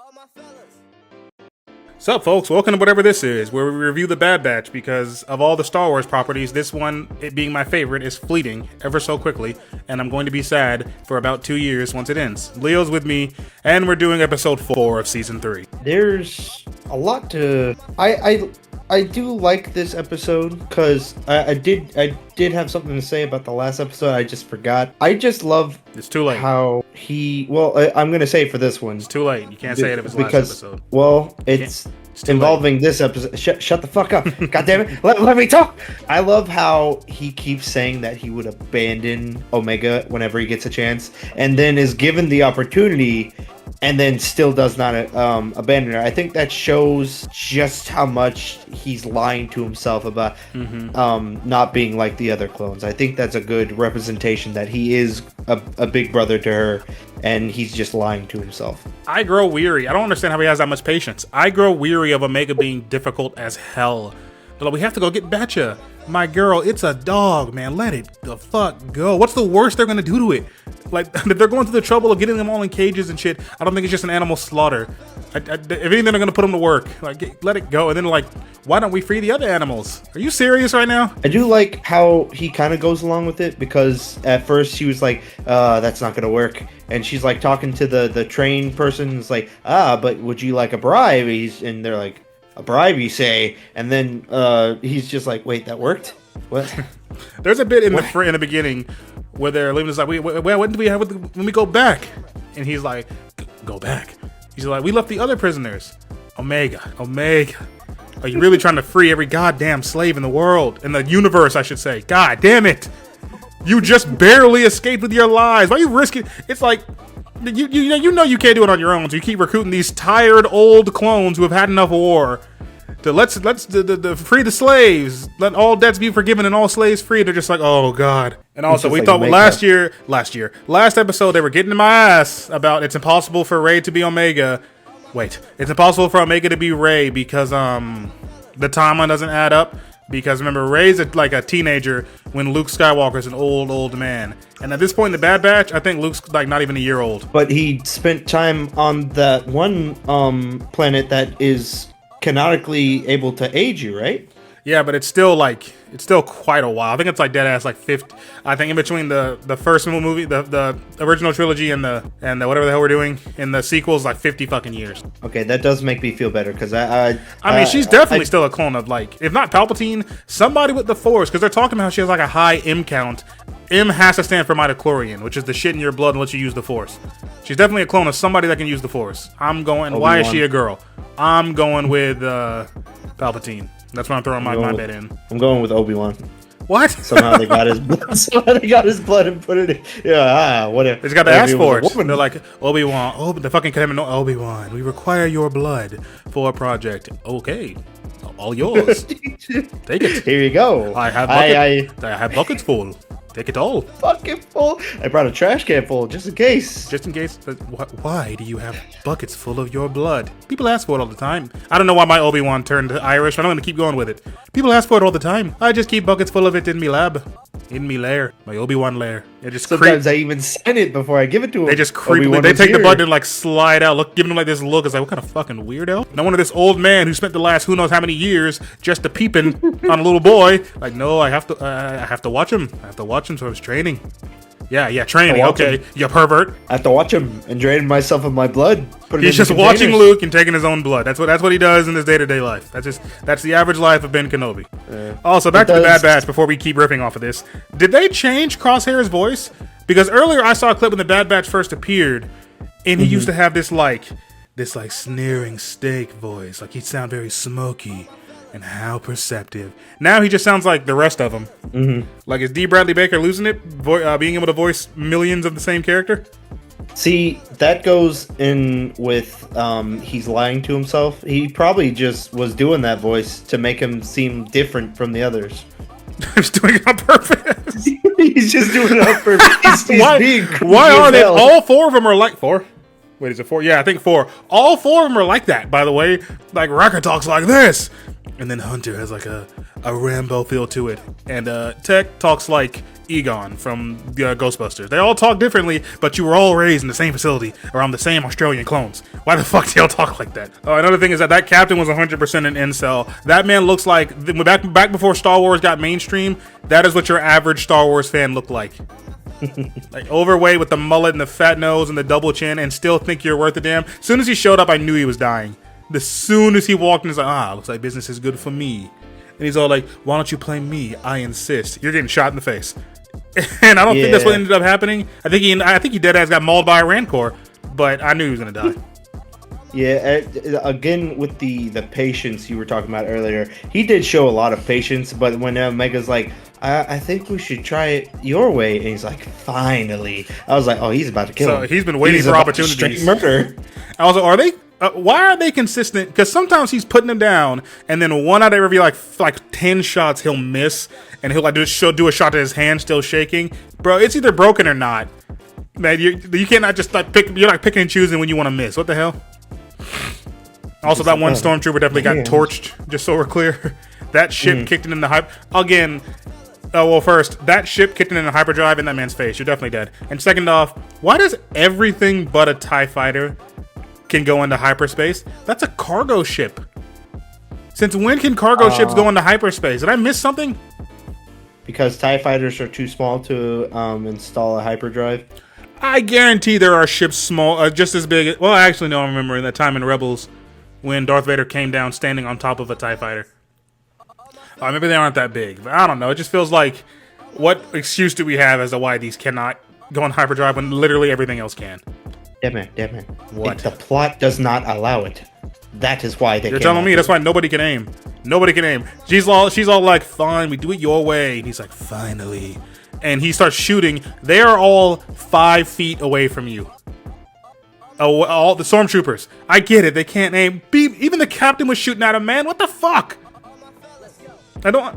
What's up, folks? Welcome to whatever this is, where we review the Bad Batch, because of all the Star Wars properties, this one, it being my favorite, is fleeting ever so quickly, and I'm going to be sad for about 2 years once it ends. Leo's with me, and we're doing episode 4 of season 3. There's a lot to... I do like this episode, because I did have something to say about the last episode, I just forgot. I just love... It's too late. How he... Well, I'm going to say for this one. It's too late. You can't say it if it's last episode. Well, it's involving this episode. Shut the fuck up. God damn it. Let me talk. I love how he keeps saying that he would abandon Omega whenever he gets a chance, and then is given the opportunity and then still does not abandon her. I think that shows just how much he's lying to himself about not being like the other clones. I think that's a good representation that he is a big brother to her, and he's just lying to himself. I grow weary. I don't understand how he has that much patience. I grow weary of Omega being difficult as hell. But like, we have to go get Batcha. My girl, it's a dog, man. Let it the fuck go. What's the worst they're gonna do to it? Like, if they're going through the trouble of getting them all in cages and shit, I don't think it's just an animal slaughter. If anything, they're gonna put them to work. Like, let it go. And then, like, why don't we free the other animals? Are you serious right now? I do like how he kind of goes along with it, because at first she was like, that's not gonna work. And she's like talking to the train person. It's like, but would you like a bribe? And they're like, a bribe, you say? And then he's just like, wait, that worked? What? There's a bit in the beginning where they're leaving. It's like, when do we have when we go back? And he's like, go back. He's like, we left the other prisoners. Omega. Are you really trying to free every goddamn slave in the world, in the universe, I should say? God damn it! You just barely escaped with your lives. Why are you risking? It's like, you know you can't do it on your own, so you keep recruiting these tired old clones who have had enough war. Let's free the slaves. Let all debts be forgiven and all slaves free. They're just like, oh god. And also, we thought last episode they were getting in my ass about it's impossible for Rey to be Omega. Wait, it's impossible for Omega to be Rey because the timeline doesn't add up. Because remember, Rey's like a teenager when Luke Skywalker's an old man. And at this point in the Bad Batch, I think Luke's like not even a year old. But he spent time on that one planet that is canonically able to age you, right? Yeah, but it's still quite a while. I think it's like dead ass like 50. I think in between the first movie, the original trilogy and the whatever the hell we're doing in the sequels, like 50 fucking years. Okay, that does make me feel better, because I mean, she's definitely still a clone of, like, if not Palpatine, somebody with the Force, because they're talking about how she has like a high M count. M has to stand for midichlorian, which is the shit in your blood and lets you use the Force. She's definitely a clone of somebody that can use the Force. I'm going. Obi-Wan. Why is she a girl? I'm going with Palpatine. That's what I'm throwing my bet in. I'm going with Obi-Wan. What? Somehow they got his blood. Somehow they got his blood and put it in. Yeah, whatever. They just got to ask for it. They're like, Obi-Wan. The fucking commandment. Obi-Wan, we require your blood for a project. Okay. All yours. Take it. Here you go. I have buckets full. Take it all. Bucket full. I brought a trash can full just in case. Just in case. But why do you have buckets full of your blood? People ask for it all the time. I don't know why my Obi-Wan turned Irish, but I'm going to keep going with it. People ask for it all the time. I just keep buckets full of it in me lab. In me lair. My Obi-Wan lair. Sometimes I even send it before I give it to him. They just creepily, they take the button and like slide out, giving him like this look. It's like, what kind of fucking weirdo? No wonder this old man who spent the last who knows how many years just peeping on a little boy. Like, no, I have to watch him. I have to watch him, so I was training. Yeah, training. Okay, you pervert. I have to watch him and drain myself of my blood. He's just watching Luke and taking his own blood. That's what he does in his day-to-day life. That's the average life of benkenobi. Also, back to the Bad Batch before we keep riffing off of this. Did they change Crosshair's voice? Because earlier I saw a clip when the Bad Batch first appeared, and he used to have this sneering steak voice. Like, he'd sound very smoky. And how perceptive. Now he just sounds like the rest of them. Like, is D. Bradley Baker losing it? Being able to voice millions of the same character? See, that goes in with he's lying to himself. He probably just was doing that voice to make him seem different from the others. He's doing it on purpose. He's just doing it on purpose. Why are they? All four of them are like four. Wait, is it 4? Yeah, I think 4. All 4 of them are like that, by the way. Like, Wrecker talks like this. And then Hunter has like a Rambo feel to it. And Tech talks like Egon from Ghostbusters. They all talk differently, but you were all raised in the same facility around the same Australian clones. Why the fuck do y'all talk like that? Oh, another thing is that captain was 100% an incel. That man looks like, back before Star Wars got mainstream, that is what your average Star Wars fan looked like. Like overweight with the mullet and the fat nose and the double chin, and still think you're worth a damn. As soon as he showed up, I knew he was dying. As soon as he walked in, he's like, looks like business is good for me. And he's all like, why don't you play me? I insist. You're getting shot in the face. And I don't think that's what ended up happening. I think he dead ass got mauled by a Rancor, but I knew he was gonna die. Yeah, again with the patience you were talking about earlier, he did show a lot of patience. But when Omega's like, I think we should try it your way, and he's like, finally, I was like, oh, he's about to kill him. He's been waiting for opportunities. Straight murder. I was like, are they? Why are they consistent? Because sometimes he's putting them down, and then one out of every like 10 shots he'll miss, and he'll like do a shot to his hand still shaking. Bro, it's either broken or not. Man, you cannot just like pick. You're like picking and choosing when you want to miss. What the hell? Also, that one stormtrooper definitely got torched. Just so we're clear, that ship kicked it in the hype again. Well, first, that ship kicked it in the hyperdrive in that man's face. You're definitely dead. And second off, why does everything but a TIE fighter can go into hyperspace? That's a cargo ship. Since when can cargo ships go into hyperspace? Did I miss something? Because TIE fighters are too small to install a hyperdrive. I guarantee there are ships small, just as big. Well, I actually know. I remember that time in Rebels when Darth Vader came down standing on top of a TIE fighter. Maybe they aren't that big, but I don't know. It just feels like, what excuse do we have as to why these cannot go in hyperdrive when literally everything else can? Deadman. What? The plot does not allow it. That is why they. You're telling me that's why nobody can aim. Nobody can aim. She's all like, fine, we do it your way. And he's like, finally. And he starts shooting. They are all 5 feet away from you. All the stormtroopers. I get it. They can't aim. Even the captain was shooting at him, man. What the fuck? I don't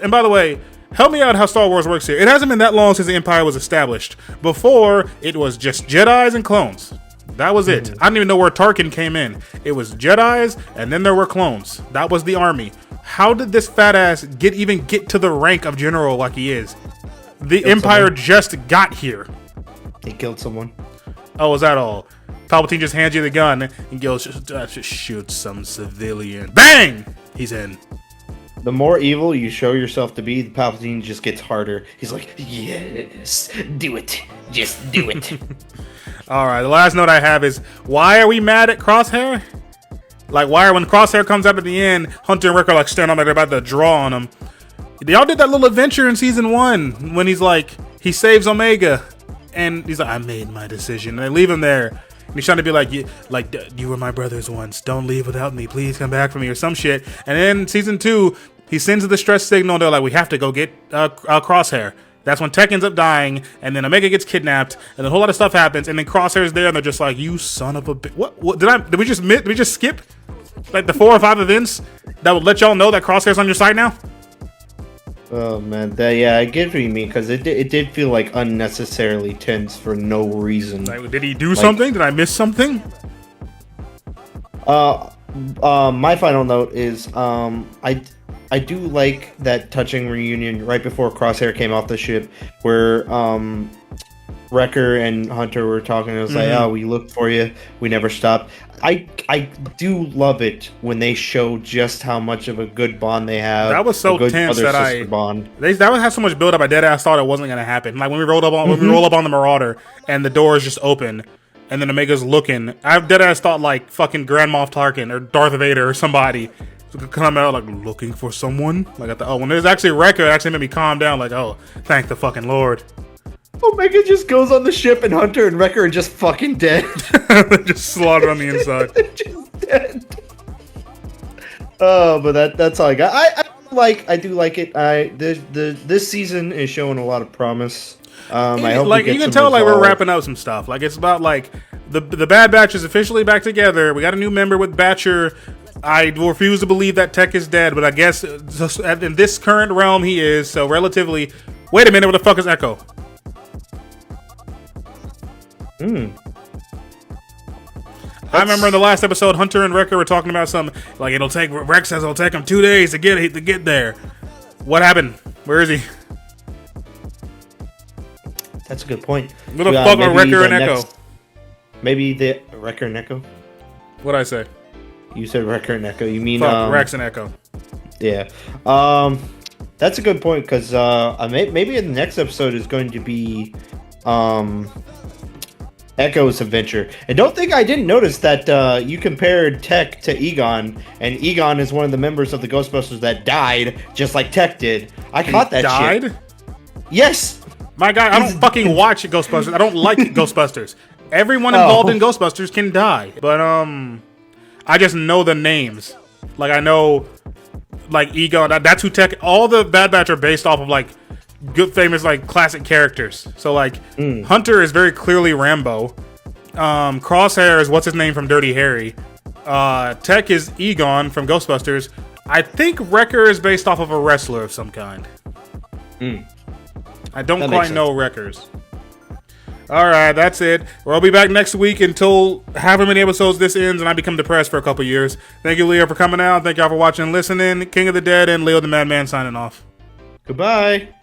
and by the way, help me out how Star Wars works here. It hasn't been that long since the Empire was established. Before, it was just Jedis and clones. That was it. I didn't even know where Tarkin came in. It was Jedis, and then there were clones. That was the army. How did this fat ass even get to the rank of general like he is? The Empire just got here. He killed someone. Oh, was that all? Palpatine just hands you the gun and goes, just shoot some civilian. Bang! He's in. The more evil you show yourself to be, the Palpatine just gets harder. He's like, yes, do it. Just do it. All right, the last note I have is, why are we mad at Crosshair? Like, when Crosshair comes up at the end, Hunter and Rick are like standing there about to draw on him. Y'all did that little adventure in season 1 when he's like, he saves Omega, and he's like, I made my decision, and they leave him there. And he's trying to be like, you were my brothers once. Don't leave without me. Please come back for me or some shit. And then season 2, he sends the distress signal. They're like, we have to go get Crosshair. That's when Tech ends up dying, and then Omega gets kidnapped, and a whole lot of stuff happens, and then Crosshair's there, and they're just like, you son of a bitch. What did we just skip like the 4 or 5 events that would let y'all know that Crosshair's on your side now? Oh man, I get what you mean, because it did feel like unnecessarily tense for no reason. Like, did he do something? Did I miss something? My final note is I do like that touching reunion right before Crosshair came off the ship, where Wrecker and Hunter were talking. It was like, oh, we looked for you, we never stopped. I do love it when they show just how much of a good bond they have. That was so tense that bond. That one had so much build up. I dead ass thought it wasn't gonna happen. Like when we roll up on the Marauder and the doors just open, and then Omega's looking. I dead ass thought like fucking Grand Moff Tarkin or Darth Vader or somebody come out like looking for someone. Like when there's actually Wrecker, it actually made me calm down. Like, oh, thank the fucking Lord. Omega just goes on the ship and Hunter and Wrecker are just fucking dead. They're just slaughtered on the inside. They're just dead. Oh, but that's all I got. I do like it. This season is showing a lot of promise. I hope like you can tell like we're wrapping up some stuff. Like it's about like the Bad Batch is officially back together. We got a new member with Batcher. I refuse to believe that Tech is dead, but I guess in this current realm he is. So relatively. Wait a minute, what the fuck is Echo? I remember in the last episode, Hunter and Wrecker were talking about something like Rex says it'll take him 2 days to get there. What happened? Where is he? That's a good point. What the fuck are Wrecker and Echo? Maybe the Wrecker and Echo. What'd I say? You said Wrecker and Echo. You mean Rex and Echo? Yeah. That's a good point because maybe in the next episode is going to be Echo's adventure. And don't think I didn't notice that you compared Tech to Egon, and Egon is one of the members of the Ghostbusters that died, just like Tech did. I caught that died? shit. Yes. My guy, I don't fucking watch Ghostbusters. I don't like Ghostbusters. Everyone involved in Ghostbusters can die, but I just know the names. Like I know, like Egon. That's who Tech. All the Bad Batch are based off of like good, famous, like classic characters. So like Hunter is very clearly Rambo. Crosshair is what's his name from Dirty Harry. Tech is Egon from Ghostbusters. I think Wrecker is based off of a wrestler of some kind. I don't quite know Wreckers. Alright, that's it. We'll be back next week until however many episodes this ends and I become depressed for a couple years. Thank you, Leo, for coming out. Thank y'all for watching and listening. King of the Dead and Leo the Madman signing off. Goodbye.